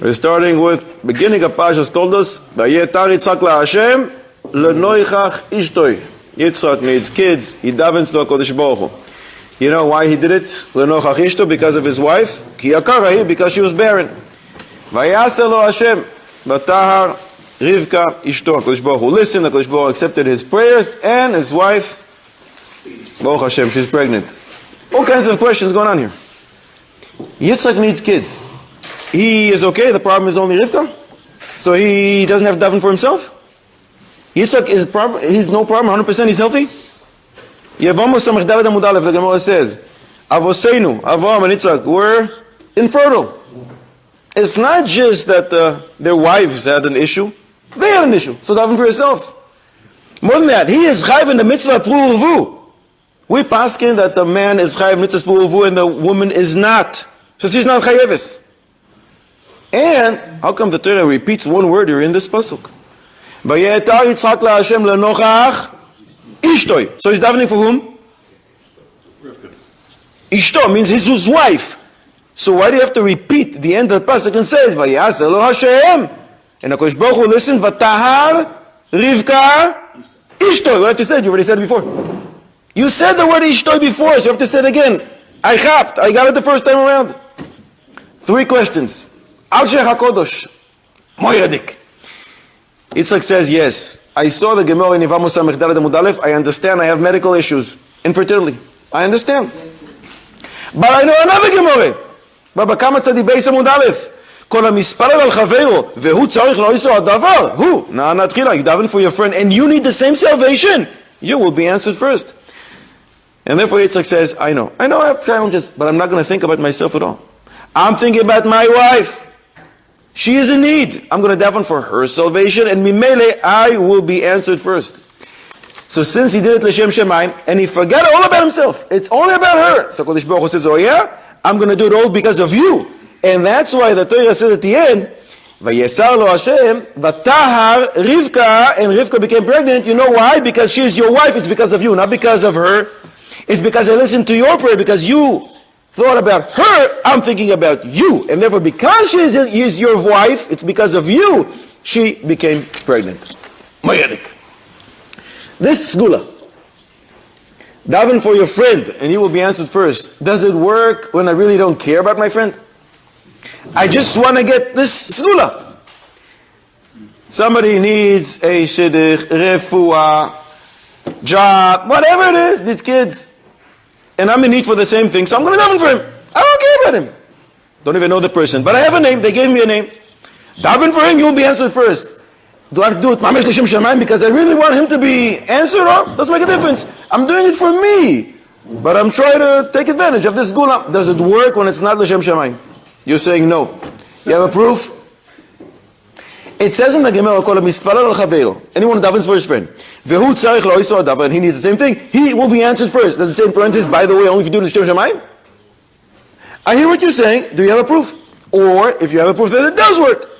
We're starting with beginning of Parshas told us, Vayetar Yitzchak LaHashem lenoichach ishtoi. Yitzchak needs kids. He davens to HaKadosh Baruch Hu. You know why he did it? Lenoichach ishtoi, because of his wife. Ki yakara, because she was barren. Vayaser lo Hashem batahar Rivka ishto. HaKadosh Baruch Hu listened. HaKadosh Baruch Hu accepted his prayers, and his wife, Baruch Hashem, she's pregnant. All kinds of questions going on here. Yitzchak needs kids. He is okay, the problem is only Rivka? So he doesn't have to daven for himself? Yitzchak is he's no problem, 100% he's healthy? Yevamos Samach Dalet Amud Aleph, the Gemara says, Avoseinu, Avraham and Yitzchak were infertile. It's not just that their wives had an issue, they had an issue, so daven for yourself. More than that, he is chayv in the mitzvah Pru Uvu. We paskin that the man is chayv mitzvah Pru Uvu and the woman is not. So she's not chayevis. And how come the Torah repeats one word here in this pasuk? Vayetar Yitzchak LaHashem lenochach ishtoi. So he's davening for whom? Rivka. Ishto means his wife. So why do you have to repeat the end of the pasuk and says Vayaser lo Hashem? And HaKadosh Baruch Hu listen, Vatahar Rivka ishtoi. What do you have to say? You already said it before. You said the word ishtoi before, so you have to say it again. I got it the first time around. 3 questions. Al-Shech HaKodosh, Moiradik. Yitzchak says, yes, I saw the Gemara in Yevamos Samech Dalet Amud Aleph. I understand I have medical issues, infertility. I understand. But I know another Gemara. Baba Kama Tzadi Beis Amud Aleph. Kol HaMisparer Al Chaveiro, Vehu Tzarich Lo Yisro Adavar. Who? Na'anat Chila, you daven for your friend, and you need the same salvation. You will be answered first. And therefore Yitzchak says, I know I have challenges, but I'm not going to think about myself at all. I'm thinking about my wife. She is in need. I'm going to daven for her salvation, and mimele, I will be answered first. So since he did it l'shem shemayim, and he forgot all about himself, it's only about her. So Kodesh Baruch Hu says, oh yeah, I'm going to do it all because of you. And that's why the Torah says at the end, Vayesar lo Hashem, Vatahar Rivka, and Rivka became pregnant. You know why? Because she is your wife. It's because of you, not because of her. It's because I listened to your prayer, because you thought about her, I'm thinking about you. And therefore, because she is your wife, it's because of you, she became pregnant. Mayadik. This sgula. Daven for your friend, and you will be answered first. Does it work when I really don't care about my friend? I just want to get this sgula. Somebody needs a shidduch, refuah, job, whatever it is, these kids. And I'm in need for the same thing, so I'm going to daven for him. I don't care about him. Don't even know the person. But I have a name, they gave me a name. Daven for him, you'll be answered first. Do I have to do it Mamesh L'Shem Shamayim because I really want him to be answered? Or doesn't make a difference. I'm doing it for me. But I'm trying to take advantage of this gula. Does it work when it's not L'Shem Shamayim? You're saying no. You have a proof? It says in the Gemara, called a misparal al chaveiro. Anyone who davens for his friend. Vehu tzarich lo yisro adavar, and he needs the same thing. He will be answered first. Does it say in parentheses, by the way, only if you do l'shem shamayim? I hear what you're saying. Do you have a proof? Or, if you have a proof that it does work.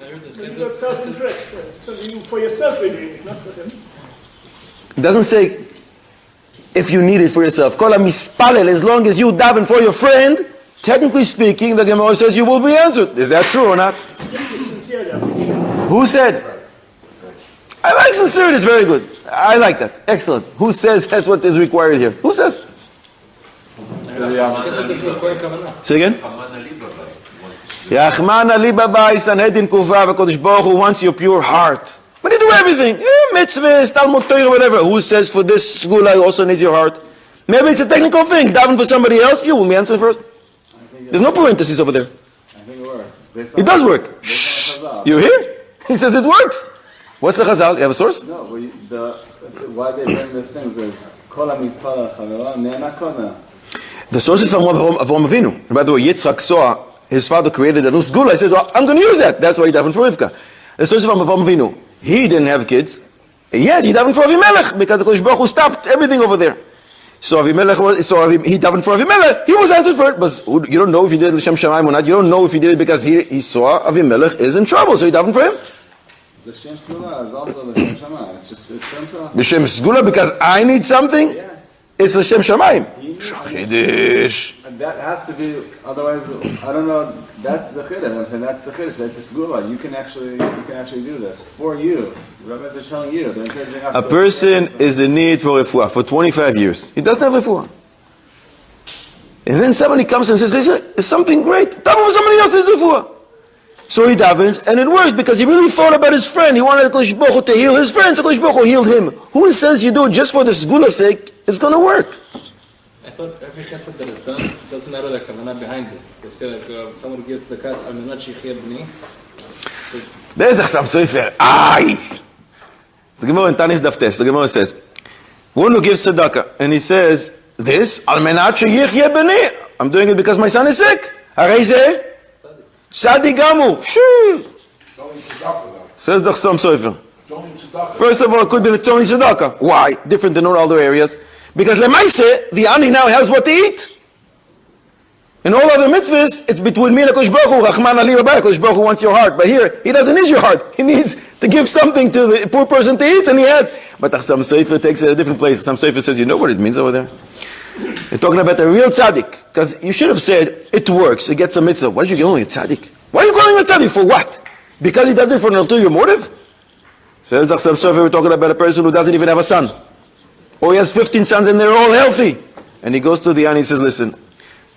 You've self-interest. So you for yourself, really, not for them. It doesn't say, if you need it for yourself. Kol ha-mispalel, as long as you daven for your friend, technically speaking, the Gemara says you will be answered. Is that true or not? Who said? I like sincerity, it's very good. I like that. Excellent. Who says that's what is required here? Who says? Say again? Yachman Ali Babai Sanhedrin Kuva HaKadosh Baruch Hu wants your pure heart. But you do everything. Mitzvahs, Talmud Torah, whatever. Who says for this school I also needs your heart? Maybe it's a technical thing. Daven for somebody else, you will be answered first. There's no parenthesis over there. I think it works. It does work. You hear? He says it works. What's the Chazal? You have a source? No, why they bring these things is Kol HaMitpal HaChavera Ne'ena Kona. The source is from Avraham Avinu. And by the way, Yitzchak saw his father created a new school. I said, well, I'm going to use that. That's why he davened for Rivka. The source is from Avraham Avinu. He didn't have kids. Yet he davened for Avimelech because the Kodesh Baruch Hu stopped everything over there. So he davened for Avimelech. He was answered for it, but you don't know if he did it L'Shem Shamayim or not. You don't know if he did it because he saw Avimelech is in trouble, so he davened for him. The Shem Sgula is also the Shem Shama. It's for himself. The Shem Sgula because I need something? Yeah. It's L'Shem Shamayim. Chiddush. That has to be, otherwise, I don't know, that's the chiddush. I'm saying that's the chiddush, that's a segula. You can actually do this for you. The rabbis are telling you, they're encouraging us. A person is in need for refuah for 25 years. He doesn't have refuah. And then somebody comes and says, there's something great. Daven for somebody else's refuah. So he davens, and it works because he really thought about his friend. He wanted HaKadosh Baruch Hu to heal his friend, so HaKadosh Baruch Hu healed him. Who says you do it just for the segula's sake? It's going to work. I thought every chesed that is done, it doesn't matter the kavanah behind it. They say like someone gives the cuts, al menat sheychya b'ni. There's a Chassam Sofer. Aye! The Gemara in Tanis Daf Tes, the Gemara says, one who gives tzedakah, and he says, this, al menat sheychya b'ni. I'm doing it because my son is sick. Harei zeh Tzaddik Gamu. Says the Chassam Sofer. First of all, it could be the Tzoni Tzedakah. Why? Different than all other areas. Because Lemaise, the ani now has what to eat. In all other mitzvahs, it's between me and HaKadosh Baruch Hu. Rachman Ali Rabbi, HaKadosh Baruch Hu wants your heart. But here, he doesn't need your heart. He needs to give something to the poor person to eat, and he has. But Chassam Sofer takes it a different place. Chassam Sofer says, you know what it means over there? They're talking about a real tzaddik. Because you should have said, it works, it gets a mitzvah. Why did you call him a tzaddik? Why are you calling him a tzaddik? For what? Because he does it for an ulterior motive? Says the Chassam Sofer, we're talking about a person who doesn't even have a son. Or he has 15 sons and they're all healthy. And he goes to the ani and says, listen,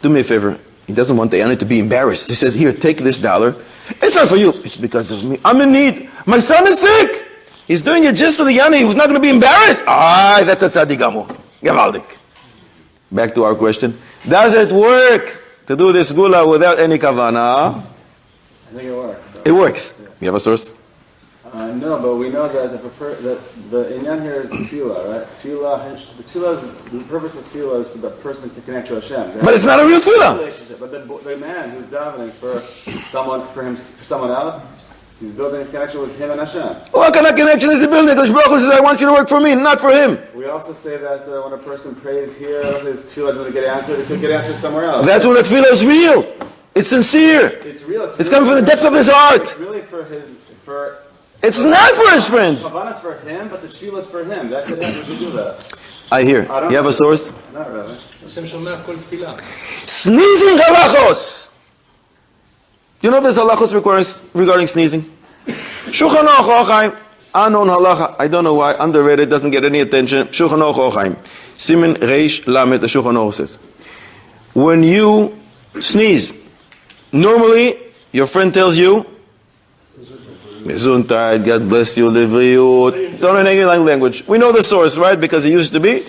do me a favor. He doesn't want the ani to be embarrassed. He says, here, take this $1. It's not for you. It's because of me. I'm in need. My son is sick. He's doing it just so the ani who's not going to be embarrassed. That's a tzaddik gamu. Gavaldik. Back to our question. Does it work to do this gula without any kavanah? I think it works. It works. You have a source? No, but we know that the inyan here is tefillah, right? The purpose of tefillah is for the person to connect to Hashem. But it's not a real tefillah. Relationship. But the man who's davening for someone else, he's building a connection with him and Hashem. What kind of connection is he building? HaKadosh Baruch Hu says, I want you to work for me, not for him. We also say that when a person prays here, his tefillah doesn't get answered, it could get answered somewhere else. That's when the tefillah is real. It's sincere. It's real. It's coming from the depth of his heart. It's really It's not for his friend. Kavanah's for him, but the tefillah is for him. That could happen to do that. I hear. You have a source? Not really. Hashem shomea kol tefillah. Sneezing halachos. You know there's halachos regarding sneezing? Shulchan Aruch Orach Chaim. Unknown halacha. I don't know why. Underrated. Doesn't get any attention. Shulchan Aruch Orach Chaim. Siman Reish Lamed. The Shulchan Aruch says, when you sneeze, normally your friend tells you, Gesundheit, God bless you, Levriyut. Don't know any language. We know the source, right? Because it used to be,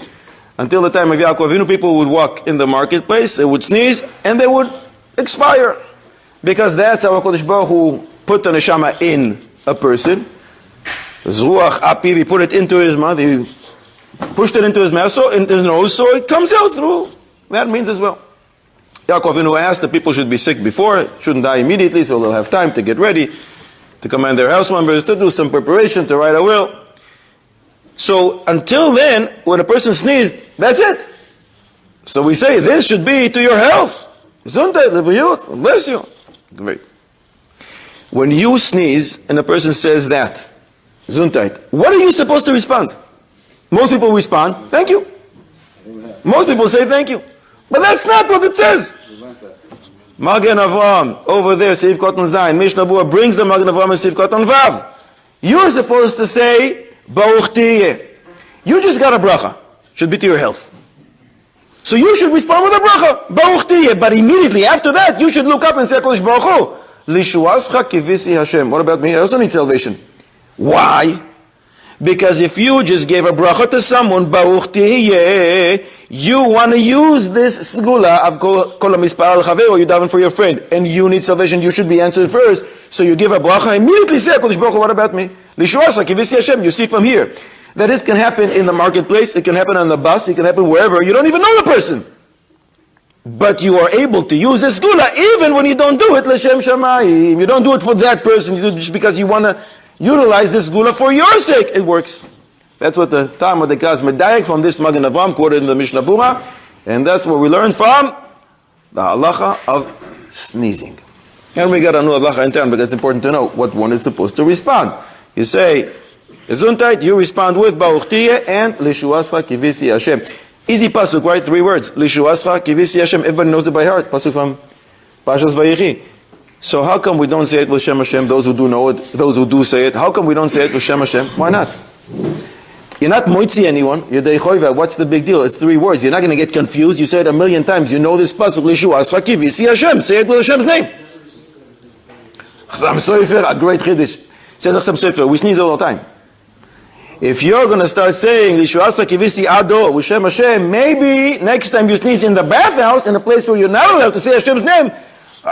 until the time of Yaakov Avinu, people would walk in the marketplace, they would sneeze, and they would expire. Because that's how HaKadosh Baruch Hu put the neshama in a person. Zruach apiv, he put it into his mouth, he pushed it into his mouth, so into his nose, so it comes out through. That means as well. Yaakov Avinu asked that people should be sick before, shouldn't die immediately, so they'll have time to get ready, to command their house members, to do some preparation, to write a will. So until then, when a person sneezed, that's it. So we say, this should be to your health. Gesundheit, Levriyut, bless you. Great. When you sneeze and a person says that, Gesundheit, what are you supposed to respond? Most people respond, thank you. Most people say thank you. But that's not what it says. Magen Avraham, over there, Seif Koton Zayin, Mishnah Berurah brings the Magen Avraham and Seif Koton Vav. You're supposed to say, Baruch Tiyeh. You just got a bracha. Should be to your health. So you should respond with a bracha, Baruch Tiyeh. But immediately after that, you should look up and say, HaKadosh Baruch Hu, Lishuascha kivisi Hashem. What about me? I also need salvation. Why? Because if you just gave a bracha to someone, Baruch Tiyeh, you want to use this segula of kol hamispal al chavero, you daven for your friend, and you need salvation, you should be answered first. So you give a bracha, immediately say, HaKadosh Baruch Hu, what about me? Lishuascha kivisi Hashem. You see from here that this can happen in the marketplace, it can happen on the bus, it can happen wherever. You don't even know the person. But you are able to use this segula even when you don't do it, L'Shem Shamayim. You don't do it for that person, you do it just because you want to utilize this segula for your sake. It works. That's what the Talmud Dekaz Medayek from this Magen Avraham quoted in the Mishnah Berurah, and that's what we learn from the halacha of sneezing. And we got a new halacha in town, but it's important to know what one is supposed to respond. You say, Gesundheit, you respond with Baruch Tiyeh and Lishuascha kivisi Hashem. Easy pasuk, right? 3 words. Lishuascha kivisi Hashem. Everybody knows it by heart. Pasuk from Parshas Vayechi. So how come we don't say it with Shem Hashem? Those who do know it, those who do say it. How come we don't say it with Shem Hashem? Why not? You're not moitzi anyone. You're deichoiva. What's the big deal? It's 3 words. You're not going to get confused. You say it 1,000,000 times. You know this pasuk. Lishuascha kivisi Hashem. Say it with Hashem's name. Chassam Sofer, a great chiddush. Says Chassam Sofer. We sneeze all the time. If you're going to start saying Lishuasa kivisi ado with Shem Hashem, maybe next time you sneeze in the bathhouse, in a place where you're not allowed to say Hashem's name,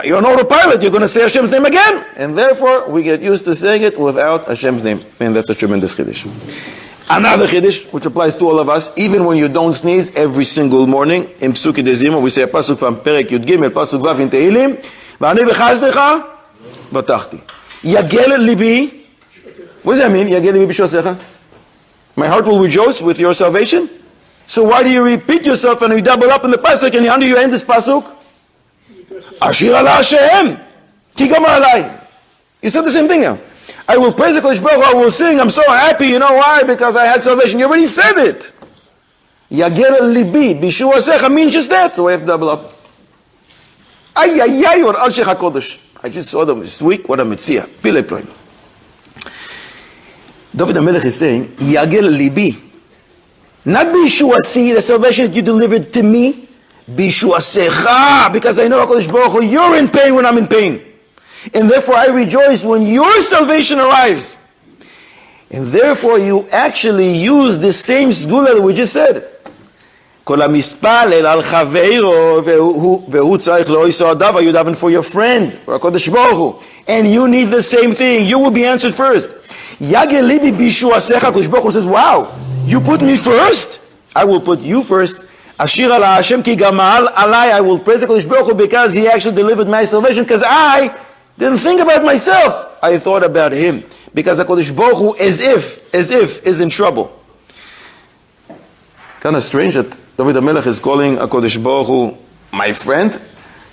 you're an autopilot, you're going to say Hashem's name again. And therefore, we get used to saying it without Hashem's name. And that's a tremendous chiddush. Another chiddush, which applies to all of us, even when you don't sneeze every single morning, in Psuki Dezima, we say a pasuk from Perek Yud Gimel, pasuk Vav in Tehillim, V'ani v'chazdecha, batachti. Yagel libi, what does that mean? Yagel libi b'shosecha? My heart will rejoice with your salvation. So why do you repeat yourself and you double up in the pasuk and how do you end this pasuk? Ashir ala Hashem, ki gam alai. You said the same thing now. I will praise the Kodesh Baruch Hu, I will sing, I'm so happy. You know why? Because I had salvation. You already said it. Yager libi, bishu asecha means just that. So I have to double up. Ay, ay, ay, or al shech HaKodesh. I just saw them this week. What a mitzvah. Pile ploim. David HaMelech is saying, Yagel libi. Not Bishuasi, the salvation that you delivered to me. Bishuasecha, because I know HaKadosh Baruch Hu, you're in pain when I'm in pain. And therefore I rejoice when your salvation arrives. And therefore you actually use the same sgula that we just said. Kol hamispalel al chaveiro vehu tzarich le'oiso adav, you daven for your friend, or HaKadosh Baruch Hu. And you need the same thing. You will be answered first. Yagel libi bishuasecha, HaKadosh Baruch Hu says, wow, you put me first, I will put you first. Ashir ala Hashem ki gamal alai, I will praise HaKadosh Baruch Hu because He actually delivered my salvation, because I didn't think about myself. I thought about Him. Because HaKadosh Baruch Hu, as if, is in trouble. Kind of strange that David HaMelech is calling HaKadosh Baruch Hu my friend.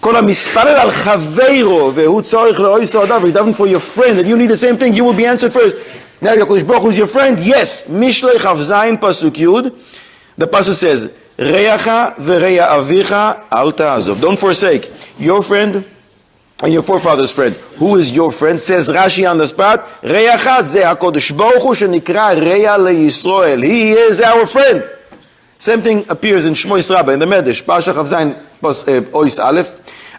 Kol hamispalel al chaveiro vehu tzarich le'oiso adav, you daven for your friend, and you need the same thing, you will be answered first. Now HaKadosh Baruch Hu is your friend? Yes. Mishlei Chav Zayin pasuk Yud. The pasuk says, Reyacha v'reya avicha al ta'azov. Don't forsake your friend and your forefather's friend. Who is your friend? Says Rashi on the spot, Reyacha ze HaKadosh Baruch Hu shenikra Reya leYisrael. He is our friend. Same thing appears in Shmois Rabbah, in the Medrash, Parsha Chav Zayin, Ois Aleph,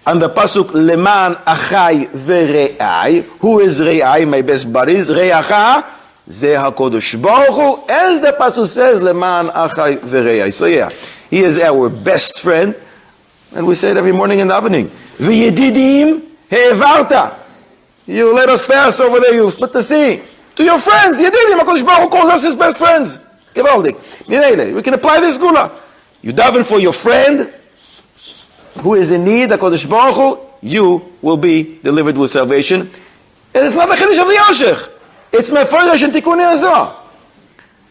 and the pasuk Leman Achai v'Re'ai. Who is Re'ai? My best buddies. Re'acha ze HaKadosh Baruch Hu, as the pasuk says, Leman Achai v'Re'ai. So yeah, He is our best friend, and we say it every morning in the evening. V'yedidim he'evarta. You let us pass over there. You split the sea. To your friends, Yedidim. HaKadosh Baruch Hu calls us His best friends. Gewaldig. We can apply this gula. You daven for your friend who is in need, HaKadosh Baruch Hu, you will be delivered with salvation. And it's not the chiddush of the Yoshech. It's Mefarsh and Tikkun Hazor.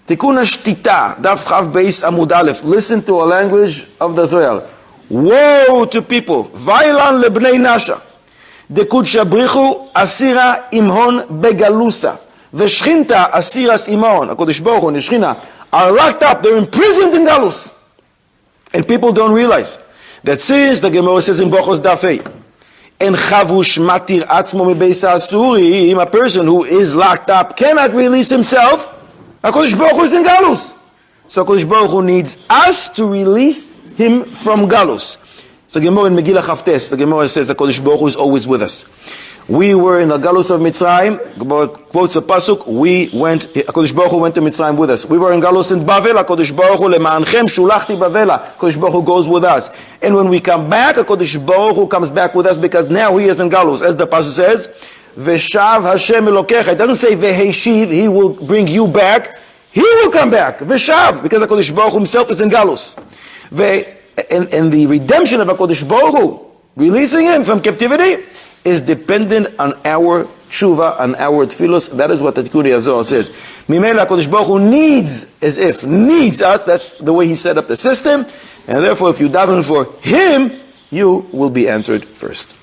Tikkun Shtita, Daf Chav Beis Amud Aleph. Listen to a language of the Zohar. Woe to people. Vailan lebnei Nasha. Dekud shabrichu asira imhon begalusa. V'shchinta asiras imon, HaKadosh Baruch Hu and the Shechina are locked up, they're imprisoned in Galus. And people don't realize that since the Gemara says in Bochos Dafei, and chavush matir atzmo mibeis ha'asurim, a person who is locked up cannot release himself, HaKadosh Baruch Hu is in Galus. So HaKadosh Baruch Hu needs us to release him from Galus. So Gemara in Megillah Chavtes, the Gemara says HaKadosh Baruch Hu is always with us. We were in the Galus of Mitzrayim, quotes a pasuk, HaKadosh Baruch Hu went to Mitzrayim with us. We were in Galus in Bavel, HaKadosh Baruch Hu, Lema'anchem shulachti Bavela, HaKadosh Baruch Hu goes with us. And when we come back, HaKadosh Baruch Hu comes back with us because now He is in Galus. As the pasuk says, Veshav Hashem Elokecha. It doesn't say Veheshiv, He will bring you back. He will come back. Veshav, because HaKadosh Baruch Hu Himself is in Galus. And the redemption of HaKadosh Baruch Hu, releasing Him from captivity, is dependent on our tshuva, on our tefillos. That is what the Tikkun Hazor says. Mimela HaKadosh Baruch Hu needs us. That's the way He set up the system. And therefore, if you daven for Him, you will be answered first.